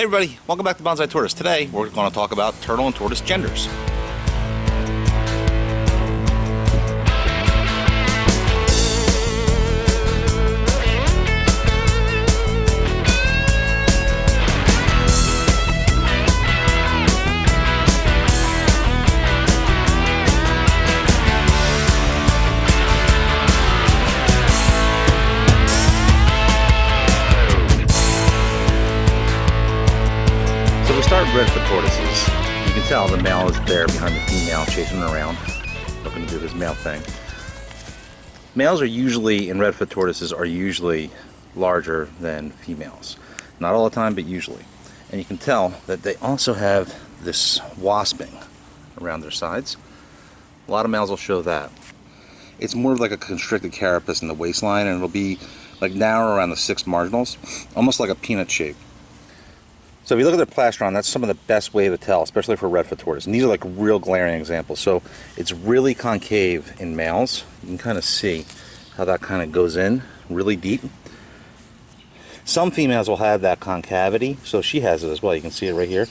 Hey everybody, welcome back to Bonsai Tortoise. Today we're going to talk about turtle and tortoise genders. We start with Redfoot tortoises. You can tell the male is there behind the female, chasing her around, looking to do his male thing. Males are usually, in Redfoot tortoises, are usually larger than females. Not all the time, but usually. And you can tell that they also have this wasping around their sides. A lot of males will show that. It's more of like a constricted carapace in the waistline, and it'll be like narrow around the 6 marginals, almost like a peanut shape. So if you look at their plastron, that's some of the best way to tell, especially for Redfoot tortoise. And these are like real glaring examples. So it's really concave in males. You can kind of see how that kind of goes in really deep. Some females will have that concavity, so she has it as well. You can see it right here.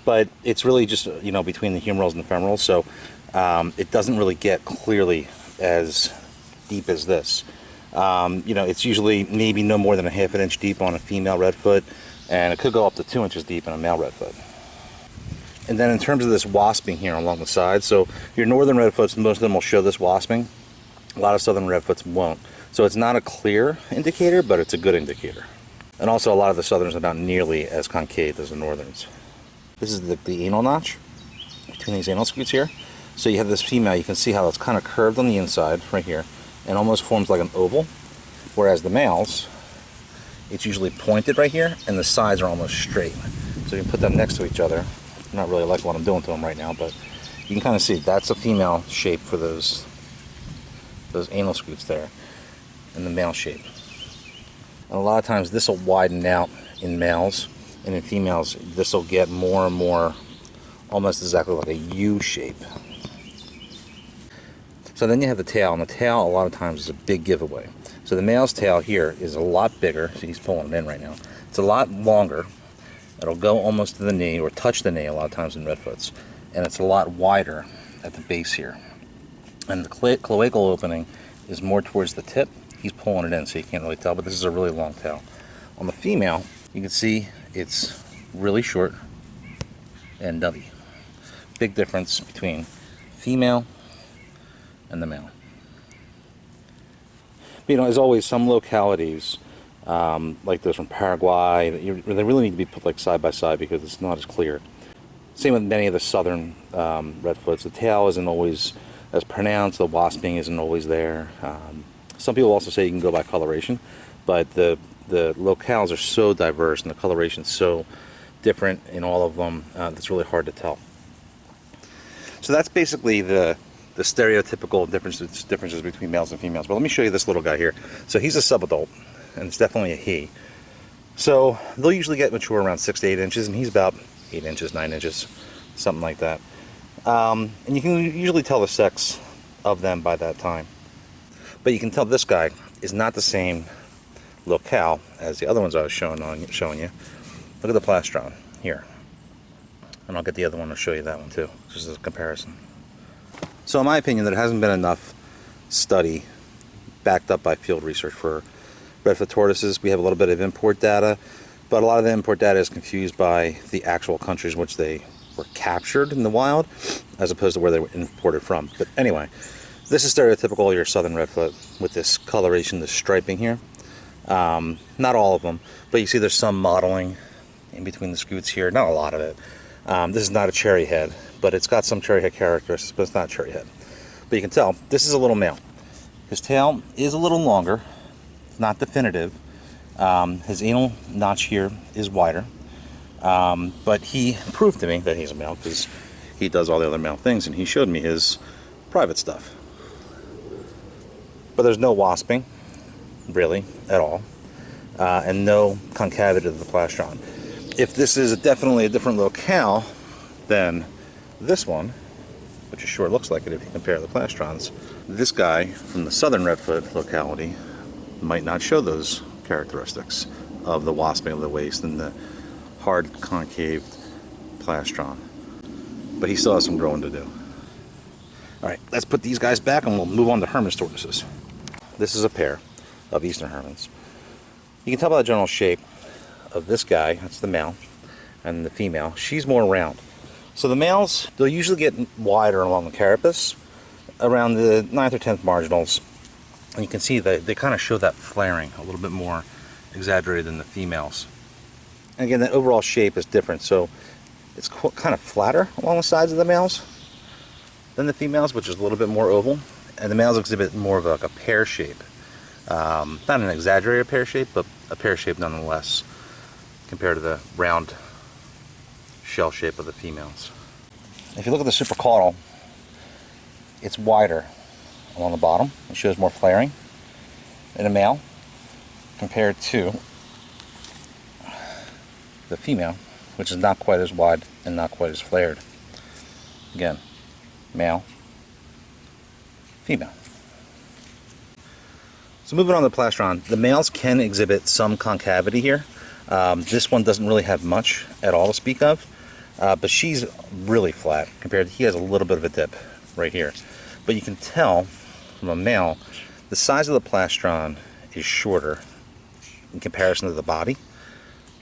But it's really just, you know, between the humerals and the femorals, so it doesn't really get clearly as deep as this. You know, it's usually maybe no more than a ½ inch deep on a female Redfoot. And it could go up to 2 inches deep in a male Redfoot. And then in terms of this wasping here along the sides, so your northern Redfoots, most of them will show this wasping. A lot of southern Redfoots won't. So it's not a clear indicator, but it's a good indicator. And also a lot of the southerns are not nearly as concave as the northerns. This is the anal notch between these anal scutes here. So you have this female, you can see how it's kind of curved on the inside right here and almost forms like an oval. Whereas the males, it's usually pointed right here, and the sides are almost straight. So you can put them next to each other. I'm not really liking what I'm doing to them right now, but you can kind of see that's a female shape for those anal scutes there, and the male shape. And a lot of times this will widen out in males, and in females this will get more and more almost exactly like a U shape. So then you have the tail, and the tail a lot of times is a big giveaway. So the male's tail here is a lot bigger. See, he's pulling it in right now. It's a lot longer. It'll go almost to the knee or touch the knee a lot of times in Redfoots. And it's a lot wider at the base here. And the cloacal opening is more towards the tip. He's pulling it in, so you can't really tell, but this is a really long tail. On the female, you can see it's really short and nubby. Big difference between female and the male. You know, as always, some localities, like those from Paraguay, they really need to be put like side by side because it's not as clear. Same with many of the southern Redfoots. The tail isn't always as pronounced, the wasping isn't always there. Some people also say you can go by coloration, but the locales are so diverse and the coloration is so different in all of them, it's really hard to tell. So that's basically the stereotypical differences between males and females. But let me show you this little guy here. So he's a subadult, and it's definitely a he. So they'll usually get mature around 6 to 8 inches, and he's about 8 inches, 9 inches, something like that. And you can usually tell the sex of them by that time. But you can tell this guy is not the same locale as the other ones I was showing you. Look at the plastron here. And I'll get the other one to show you that one too, just as a comparison. So in my opinion, there hasn't been enough study backed up by field research for Redfoot tortoises. We have a little bit of import data, but a lot of the import data is confused by the actual countries in which they were captured in the wild, as opposed to where they were imported from. But anyway, this is stereotypical of your southern Redfoot with this coloration, this striping here. Not all of them, but you see there's some modeling in between the scutes here, not a lot of it. This is not a cherry head, but it's got some cherry head characteristics, but it's not a cherry head. But you can tell, this is a little male. His tail is a little longer, not definitive. His anal notch here is wider. But he proved to me that he's a male because he does all the other male things, and he showed me his private stuff. But there's no wasping, really, at all. And no concavity to the plastron. If this is definitely a different locale than this one, which sure looks like it if you compare the plastrons, this guy from the southern Redfoot locality might not show those characteristics of the wasping of the waist and the hard concave plastron. But he still has some growing to do. Alright, let's put these guys back and we'll move on to Herman's tortoises. This is a pair of Eastern Hermans. You can tell by the general shape of this guy, that's the male, and the female, she's more round. So the males, they'll usually get wider along the carapace, around the 9th or 10th marginals. And you can see that they kind of show that flaring a little bit more exaggerated than the females. And again, the overall shape is different, so it's kind of flatter along the sides of the males than the females, which is a little bit more oval. And the males exhibit more of like a pear shape. Not an exaggerated pear shape, but a pear shape nonetheless, compared to the round shell shape of the females. If you look at the supracaudal, it's wider along the bottom. It shows more flaring in a male compared to the female, which is not quite as wide and not quite as flared. Again, male, female. So moving on to the plastron, the males can exhibit some concavity here. This one doesn't really have much at all to speak of, but she's really flat compared to, he has a little bit of a dip right here. But you can tell from a male, the size of the plastron is shorter in comparison to the body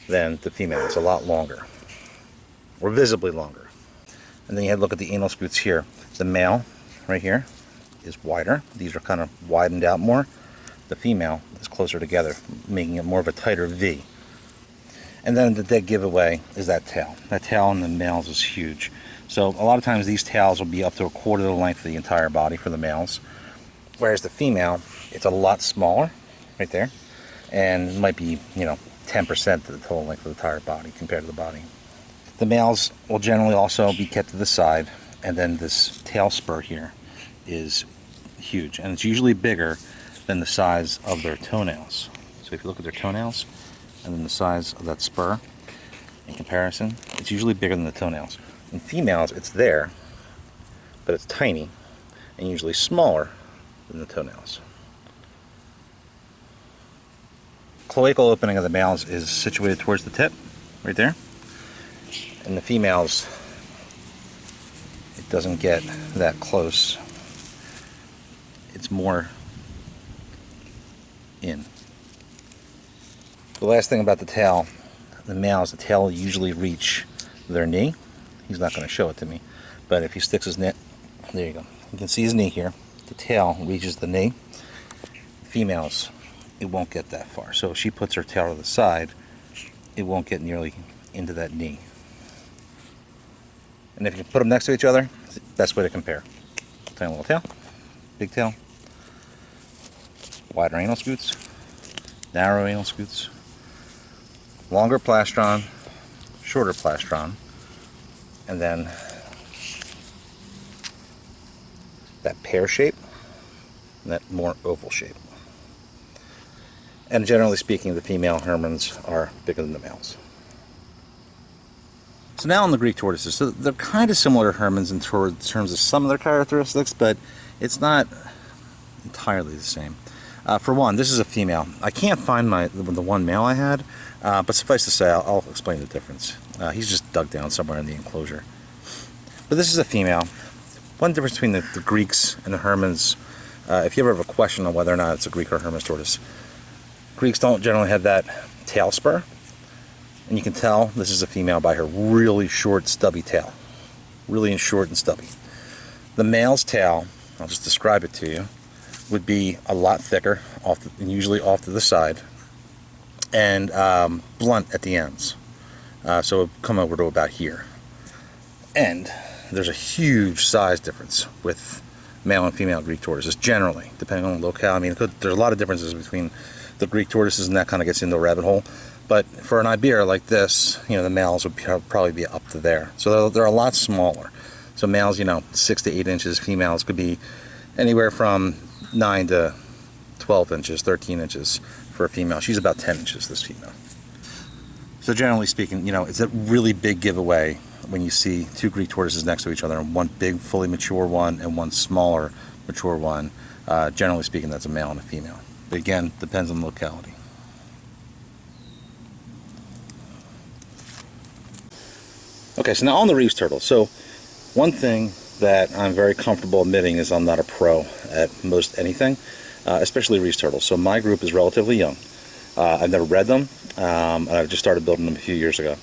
than the female. It's a lot longer, or visibly longer. And then you have to look at the anal scutes here. The male right here is wider. These are kind of widened out more. The female is closer together, making it more of a tighter V. And then the dead giveaway is that tail. That tail in the males is huge. So a lot of times these tails will be up to a quarter of the length of the entire body for the males. Whereas the female, it's a lot smaller right there. And it might be, 10% of the total length of the entire body compared to the body. The males will generally also be kept to the side. And then this tail spur here is huge. And it's usually bigger than the size of their toenails. So if you look at their toenails and then the size of that spur in comparison, it's usually bigger than the toenails. In females, it's there, but it's tiny and usually smaller than the toenails. Cloacal opening of the males is situated towards the tip, right there. And the females, it doesn't get that close. It's more in. The last thing about the tail, the males, the tail will usually reach their knee. He's not going to show it to me, but if he sticks his knee, there you go. You can see his knee here. The tail reaches the knee. Females, it won't get that far. So if she puts her tail to the side, it won't get nearly into that knee. And if you put them next to each other, it's the best way to compare. Tiny little tail, big tail, wider anal scutes, narrow anal scutes, longer plastron, shorter plastron, and then that pear shape and that more oval shape. And generally speaking, the female Hermans are bigger than the males. So now on the Greek tortoises, so they're kind of similar to Hermans in terms of some of their characteristics, but it's not entirely the same. For one, this is a female. I can't find the one male I had, but suffice to say, I'll explain the difference. He's just dug down somewhere in the enclosure. But this is a female. One difference between the Greeks and the Hermans, if you ever have a question on whether or not it's a Greek or Hermans tortoise, Greeks don't generally have that tail spur. And you can tell this is a female by her really short, stubby tail. Really short and stubby. The male's tail, I'll just describe it to you, would be a lot thicker, and usually off to the side, and blunt at the ends. So it would come over to about here. And there's a huge size difference with male and female Greek tortoises, generally, depending on the locale. I mean, there's a lot of differences between the Greek tortoises, and that kind of gets into a rabbit hole. But for an Iberia like this, the males would probably be up to there. So they're a lot smaller. So males, 6 to 8 inches. Females could be anywhere from 9 to 12 inches, 13 inches for a female. She's about 10 inches, this female. So generally speaking, it's a really big giveaway when you see two Greek tortoises next to each other, and one big, fully mature one and one smaller, mature one. Generally speaking, that's a male and a female. But again, depends on the locality. Okay, so now on the Reeves turtle. So one thing that I'm very comfortable admitting is I'm not a pro at most anything, especially Reeves turtles. So my group is relatively young. I've never bred them, and I've just started building them a few years ago.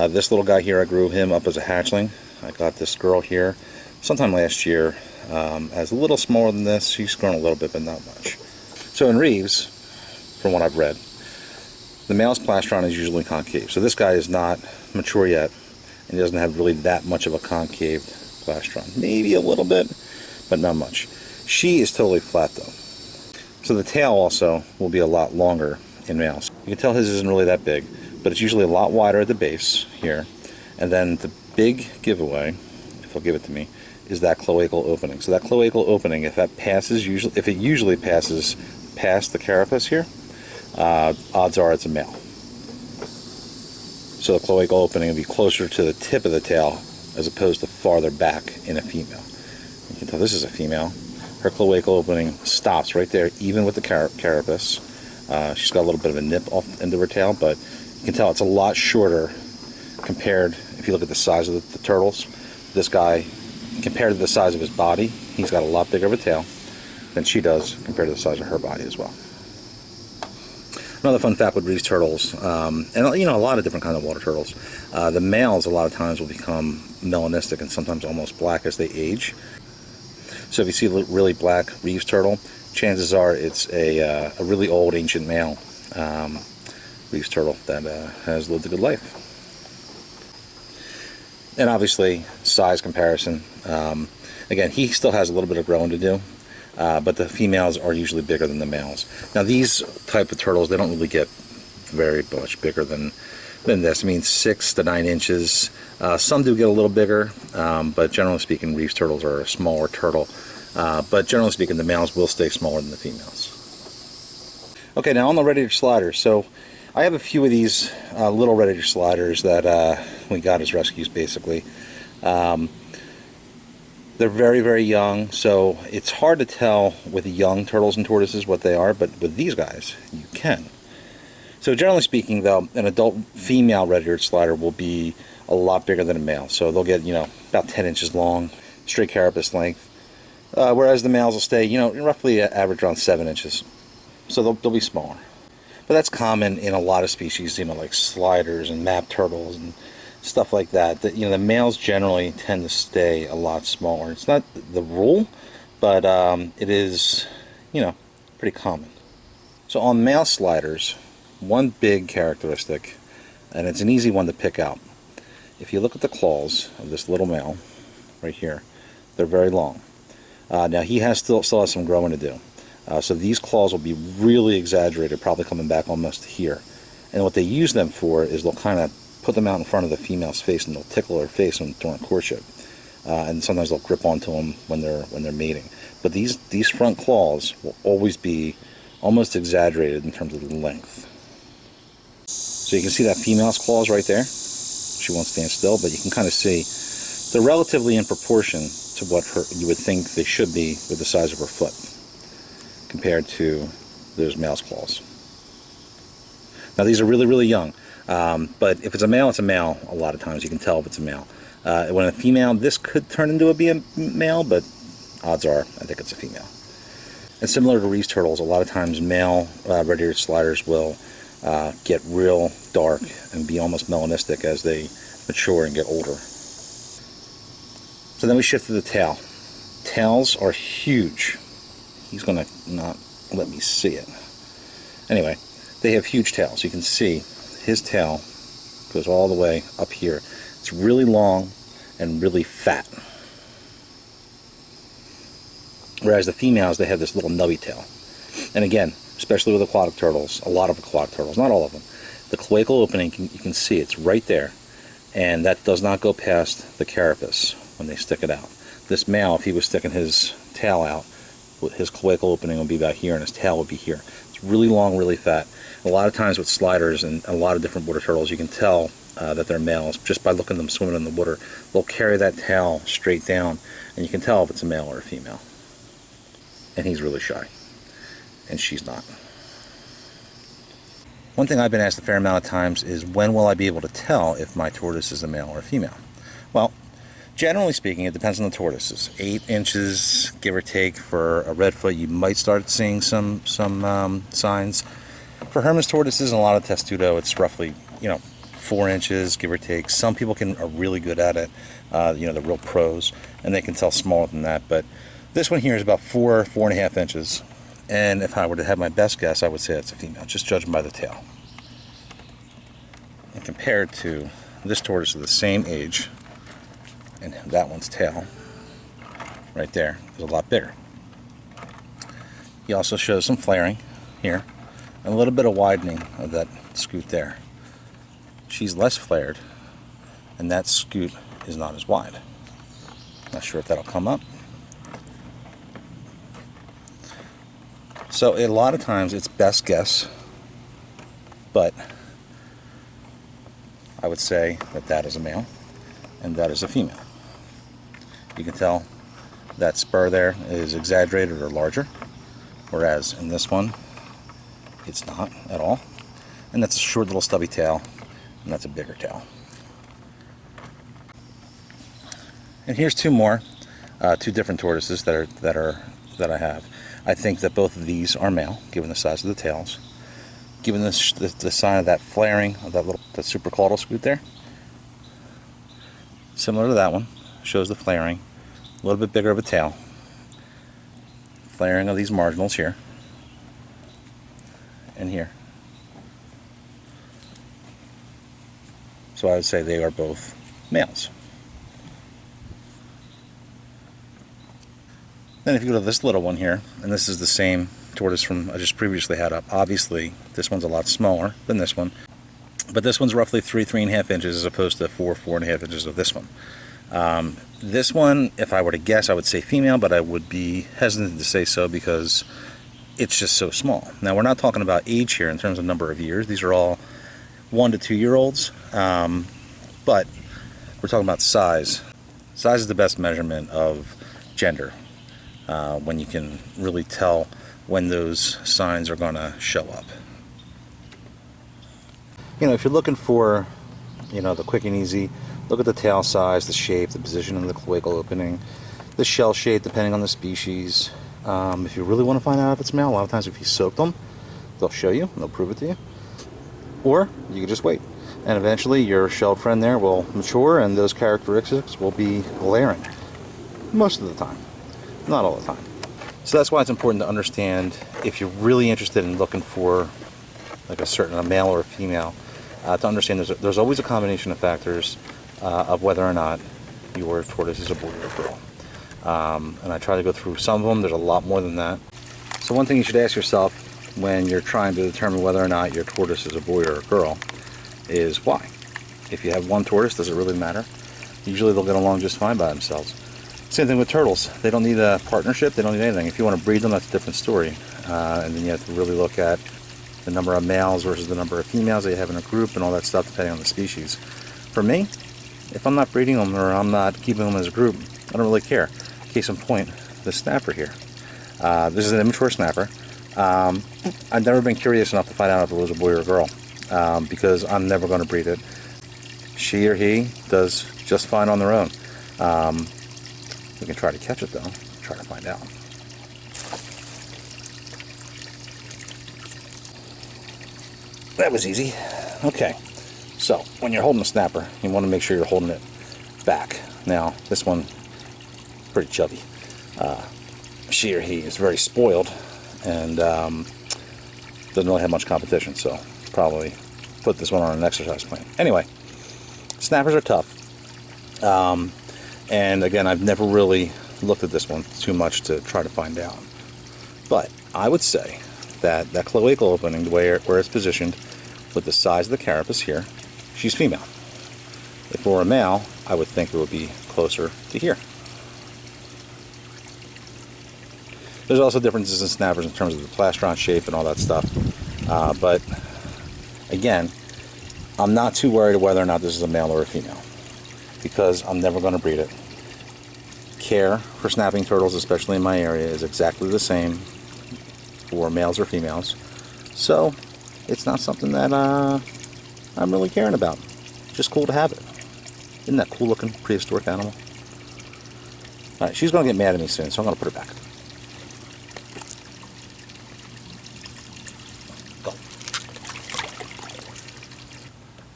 This little guy here, I grew him up as a hatchling. I got this girl here sometime last year as a little smaller than this. She's grown a little bit, but not much. So in Reeves, from what I've read, the male's plastron is usually concave. So this guy is not mature yet, and he doesn't have really that much of a concave plastron. Maybe a little bit, but not much. She is totally flat though. So the tail also will be a lot longer in males. You can tell his isn't really that big, but it's usually a lot wider at the base here. And then the big giveaway, if he'll give it to me, is that cloacal opening. So that cloacal opening, if it usually passes past the carapace here, odds are it's a male. So the cloacal opening will be closer to the tip of the tail as opposed to farther back in a female. You can tell this is a female. Her cloacal opening stops right there, even with the carapace. She's got a little bit of a nip off into her tail, but you can tell it's a lot shorter compared, if you look at the size of the turtles. This guy, compared to the size of his body, he's got a lot bigger of a tail than she does compared to the size of her body as well. Another fun fact with Reeves turtles, and you know, a lot of different kinds of water turtles, the males a lot of times will become melanistic and sometimes almost black as they age. So if you see a really black Reeves turtle, chances are it's a really old ancient male Reeves turtle that has lived a good life. And obviously, size comparison. Again, he still has a little bit of growing to do. But the females are usually bigger than the males. Now these type of turtles, they don't really get very much bigger than this. I mean, 6 to 9 inches. Some do get a little bigger, but generally speaking, Reeves turtles are a smaller turtle. But generally speaking, the males will stay smaller than the females. Okay, now on the Redditor sliders. So I have a few of these little Redditor sliders that we got as rescues, basically. They're very, very young, so it's hard to tell with young turtles and tortoises what they are, but with these guys, you can. So generally speaking, though, an adult female red-eared slider will be a lot bigger than a male. So they'll get, you know, about 10 inches long, straight carapace length, whereas the males will stay, you know, roughly average around 7 inches. So they'll be smaller. But that's common in a lot of species, you know, like sliders and map turtles and stuff like that. You know, the males generally tend to stay a lot smaller. It's not the rule, but it is, you know, pretty common. So on male sliders, one big characteristic, and it's an easy one to pick out. If you look at the claws of this little male right here, they're very long. Now he still has some growing to do. So these claws will be really exaggerated, probably coming back almost here. And what they use them for is they'll kind of put them out in front of the female's face and they'll tickle her face during courtship. And sometimes they'll grip onto them when they're mating. But these front claws will always be almost exaggerated in terms of the length. So you can see that female's claws right there. She won't stand still, but you can kind of see they're relatively in proportion to what you would think they should be with the size of her foot compared to those male's claws. Now these are really, really young. But if it's a male, it's a male. A lot of times you can tell if it's a male. When a female, this could turn into a male, but odds are I think it's a female. And similar to Reeves turtles, a lot of times male red-eared sliders will get real dark and be almost melanistic as they mature and get older. So then we shift to the tail. Tails are huge. He's going to not let me see it. Anyway, they have huge tails. You can see his tail goes all the way up here. It's really long and really fat. Whereas the females, they have this little nubby tail. And again, especially with aquatic turtles, a lot of aquatic turtles, not all of them, the cloacal opening, you can see it's right there. And that does not go past the carapace when they stick it out. This male, if he was sticking his tail out, his cloacal opening would be about here and his tail would be here. It's really long, really fat. A lot of times with sliders and a lot of different water turtles, you can tell that they're males just by looking at them swimming in the water. They'll carry that tail straight down, and you can tell if it's a male or a female. And he's really shy, and she's not. One thing I've been asked a fair amount of times is when will I be able to tell if my tortoise is a male or a female? Well, generally speaking, it depends on the tortoises. 8 inches, give or take, for a redfoot. You might start seeing some signs. For Hermes tortoises and a lot of testudo, it's roughly 4 inches, give or take. Some people are really good at it. The real pros, and they can tell smaller than that. But this one here is about 4.5 inches. And if I were to have my best guess, I would say it's a female, just judging by the tail. And compared to this tortoise of the same age, and that one's tail right there is a lot bigger. He also shows some flaring here, and a little bit of widening of that scoot there. She's less flared, and that scoot is not as wide. Not sure if that'll come up. So a lot of times it's best guess, but I would say that is a male and that is a female. You can tell that spur there is exaggerated or larger, whereas in this one it's not at all. And that's a short little stubby tail, and that's a bigger tail. And here's two more, two different tortoises that I have. I think that both of these are male, given the size of the tails, given the sign of that flaring of that supracaudal scoot there. Similar to that one, shows the flaring, a little bit bigger of a tail, flaring of these marginals here and here. So I would say they are both males. Then if you go to this little one here, and this is the same tortoise from I just previously had up. Obviously, this one's a lot smaller than this one, but this one's roughly 3.5 inches as opposed to 4.5 inches of this one. This one, if I were to guess, I would say female, but I would be hesitant to say so because it's just so small. Now, we're not talking about age here in terms of number of years. These are all 1 to 2 year olds, but we're talking about size. Size is the best measurement of gender. When you can really tell when those signs are going to show up. If you're looking for, the quick and easy, look at the tail size, the shape, the position of the cloacal opening, the shell shape, depending on the species. If you really want to find out if it's male, a lot of times if you soak them, they'll show you, and they'll prove it to you. Or you can just wait, and eventually your shelled friend there will mature, and those characteristics will be glaring most of the time. Not all the time. So that's why it's important to understand, if you're really interested in looking for like a male or a female, to understand there's always a combination of factors of whether or not your tortoise is a boy or a girl. And I try to go through some of them. There's a lot more than that. So one thing you should ask yourself when you're trying to determine whether or not your tortoise is a boy or a girl is why. If you have one tortoise, does it really matter? Usually they'll get along just fine by themselves. Same thing with turtles. They don't need a partnership. They don't need anything. If you want to breed them, that's a different story. And then you have to really look at the number of males versus the number of females that you have in a group and all that stuff depending on the species. For me, if I'm not breeding them or I'm not keeping them as a group, I don't really care. Case in point, the snapper here. This is an immature snapper. I've never been curious enough to find out if it was a boy or a girl because I'm never going to breed it. She or he does just fine on their own. We can try to catch it though, try to find out. That was easy. Okay, so when you're holding a snapper, you want to make sure you're holding it back. Now, this one, pretty chubby. She or he is very spoiled and doesn't really have much competition, so probably put this one on an exercise plan. Anyway, snappers are tough. And again, I've never really looked at this one too much to try to find out. But I would say that cloacal opening, where it's positioned with the size of the carapace here, she's female. If it were a male, I would think it would be closer to here. There's also differences in snappers in terms of the plastron shape and all that stuff. But again, I'm not too worried whether or not this is a male or a female, because I'm never going to breed it. Care for snapping turtles, especially in my area, is exactly the same for males or females. So it's not something that I'm really caring about. Just cool to have it. Isn't that cool looking prehistoric animal? Alright, she's going to get mad at me soon, so I'm going to put her back. Go.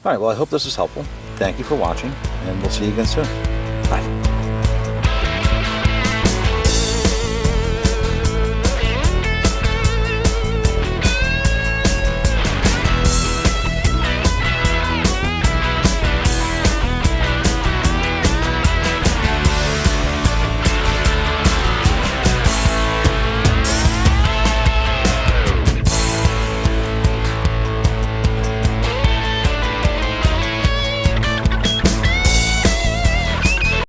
Alright, well I hope this was helpful. Thank you for watching, and we'll see you again soon. Bye.